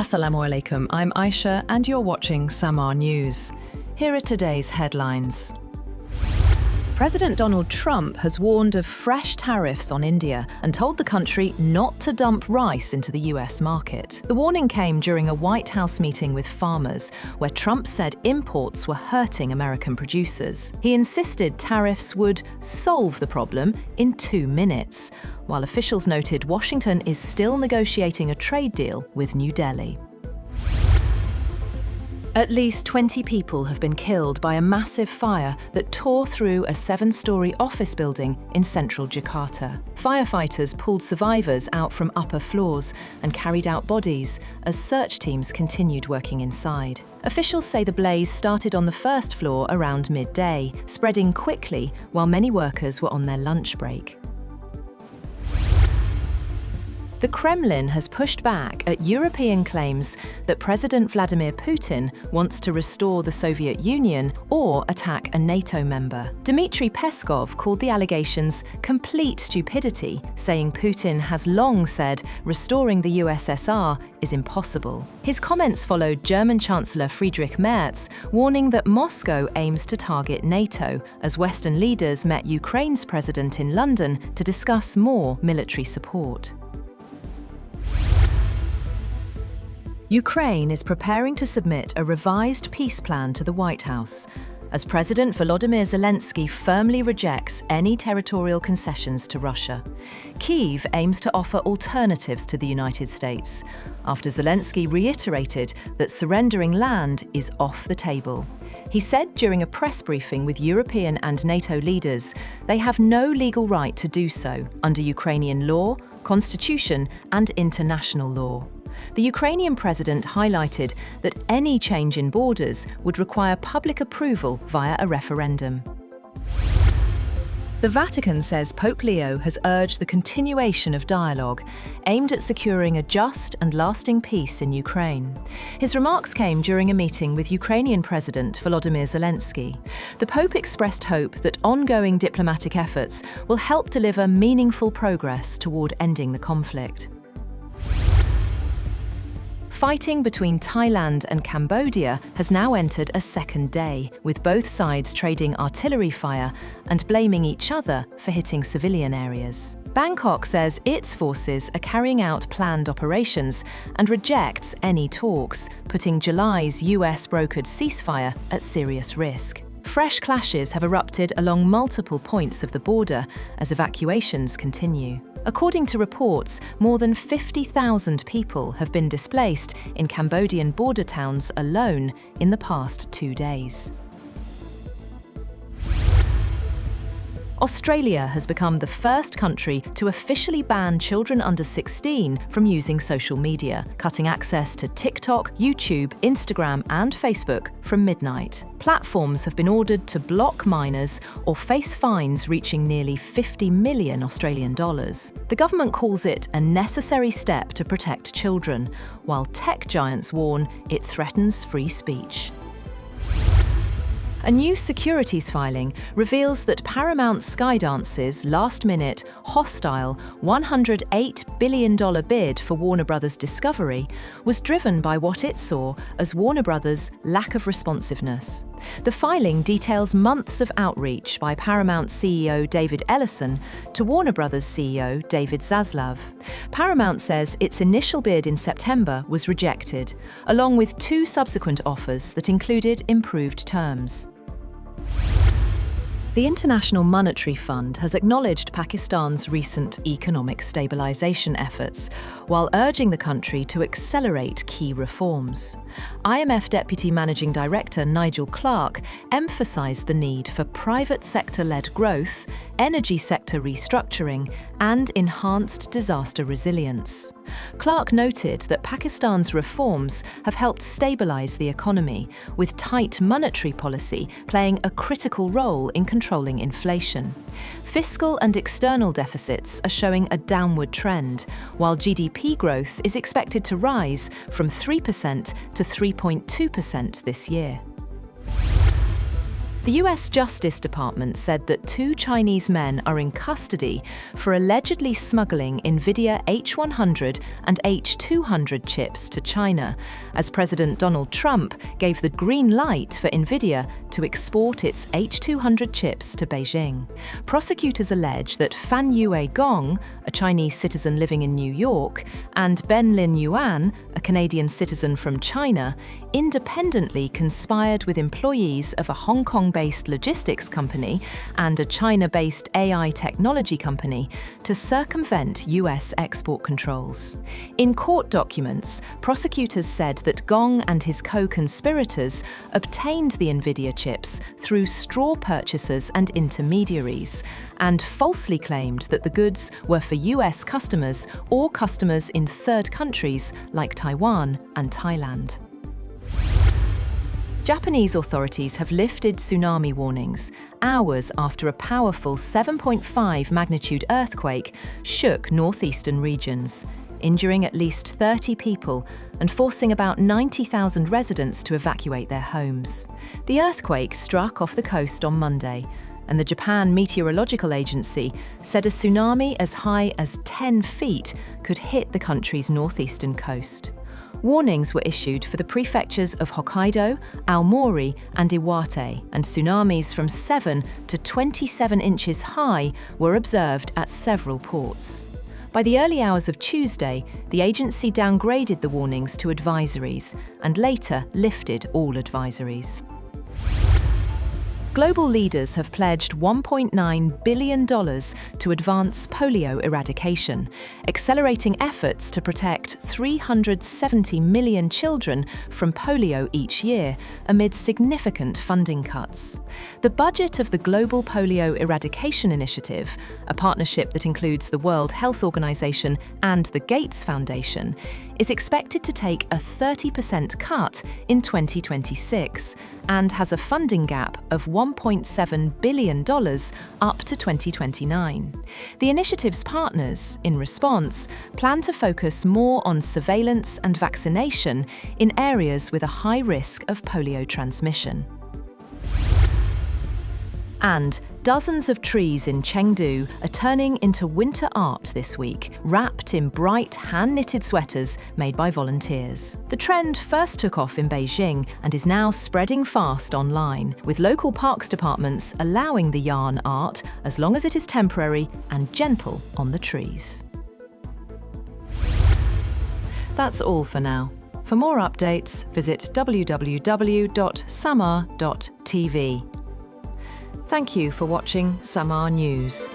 Assalamu alaikum, I'm Aisha and you're watching Samaa News. Here are today's headlines. President Donald Trump has warned of fresh tariffs on India and told the country not to dump rice into the US market. The warning came during a White House meeting with farmers, where Trump said imports were hurting American producers. He insisted tariffs would solve the problem in 2 minutes, while officials noted Washington is still negotiating a trade deal with New Delhi. At least 20 people have been killed by a massive fire that tore through a 7-story office building in central Jakarta. Firefighters pulled survivors out from upper floors and carried out bodies as search teams continued working inside. Officials say the blaze started on the first floor around midday, spreading quickly while many workers were on their lunch break. The Kremlin has pushed back at European claims that President Vladimir Putin wants to restore the Soviet Union or attack a NATO member. Dmitry Peskov called the allegations complete stupidity, saying Putin has long said restoring the USSR is impossible. His comments followed German Chancellor Friedrich Merz warning that Moscow aims to target NATO, as Western leaders met Ukraine's president in London to discuss more military support. Ukraine is preparing to submit a revised peace plan to the White House, as President Volodymyr Zelensky firmly rejects any territorial concessions to Russia. Kyiv aims to offer alternatives to the United States, after Zelensky reiterated that surrendering land is off the table. He said during a press briefing with European and NATO leaders they have no legal right to do so under Ukrainian law, constitution, and international law. The Ukrainian president highlighted that any change in borders would require public approval via a referendum. The Vatican says Pope Leo has urged the continuation of dialogue aimed at securing a just and lasting peace in Ukraine. His remarks came during a meeting with Ukrainian President Volodymyr Zelensky. The Pope expressed hope that ongoing diplomatic efforts will help deliver meaningful progress toward ending the conflict. Fighting between Thailand and Cambodia has now entered a second day, with both sides trading artillery fire and blaming each other for hitting civilian areas. Bangkok says its forces are carrying out planned operations and rejects any talks, putting July's US-brokered ceasefire at serious risk. Fresh clashes have erupted along multiple points of the border as evacuations continue. According to reports, more than 50,000 people have been displaced in Cambodian border towns alone in the past 2 days. Australia has become the first country to officially ban children under 16 from using social media, cutting access to TikTok, YouTube, Instagram, and Facebook from midnight. Platforms have been ordered to block minors or face fines reaching nearly $50 million Australian dollars. The government calls it a necessary step to protect children, while tech giants warn it threatens free speech. A new securities filing reveals that Paramount Skydance's last-minute, hostile $108 billion bid for Warner Bros. Discovery was driven by what it saw as Warner Bros.' lack of responsiveness. The filing details months of outreach by Paramount CEO David Ellison to Warner Bros. CEO David Zaslav. Paramount says its initial bid in September was rejected, along with 2 subsequent offers that included improved terms. The International Monetary Fund has acknowledged Pakistan's recent economic stabilisation efforts, while urging the country to accelerate key reforms. IMF Deputy Managing Director Nigel Clark emphasised the need for private sector-led growth, energy sector restructuring, and enhanced disaster resilience. Clark noted that Pakistan's reforms have helped stabilise the economy, with tight monetary policy playing a critical role in controlling inflation. Fiscal and external deficits are showing a downward trend, while GDP growth is expected to rise from 3% to 3.2% this year. The US Justice Department said that 2 Chinese men are in custody for allegedly smuggling Nvidia H100 and H200 chips to China, as President Donald Trump gave the green light for Nvidia to export its H200 chips to Beijing. Prosecutors allege that Fan Yue Gong, a Chinese citizen living in New York, and Ben Lin Yuan, a Canadian citizen from China, independently conspired with employees of a Hong Kong-based logistics company and a China-based AI technology company to circumvent US export controls. In court documents, prosecutors said that Gong and his co-conspirators obtained the Nvidia chips through straw purchasers and intermediaries, and falsely claimed that the goods were for US customers or customers in third countries like Taiwan and Thailand. Japanese authorities have lifted tsunami warnings hours after a powerful 7.5 magnitude earthquake shook northeastern regions, injuring at least 30 people and forcing about 90,000 residents to evacuate their homes. The earthquake struck off the coast on Monday, and the Japan Meteorological Agency said a tsunami as high as 10 feet could hit the country's northeastern coast. Warnings were issued for the prefectures of Hokkaido, Aomori, and Iwate, and tsunamis from 7 to 27 inches high were observed at several ports. By the early hours of Tuesday, the agency downgraded the warnings to advisories and later lifted all advisories. Global leaders have pledged $1.9 billion to advance polio eradication, accelerating efforts to protect 370 million children from polio each year amid significant funding cuts. The budget of the Global Polio Eradication Initiative, a partnership that includes the World Health Organization and the Gates Foundation, is expected to take a 30% cut in 2026 and has a funding gap of $1.7 billion up to 2029. The initiative's partners, in response, plan to focus more on surveillance and vaccination in areas with a high risk of polio transmission. And dozens of trees in Chengdu are turning into winter art this week, wrapped in bright hand-knitted sweaters made by volunteers. The trend first took off in Beijing and is now spreading fast online, with local parks departments allowing the yarn art as long as it is temporary and gentle on the trees. That's all for now. For more updates, visit www.samaa.tv. Thank you for watching Samaa News.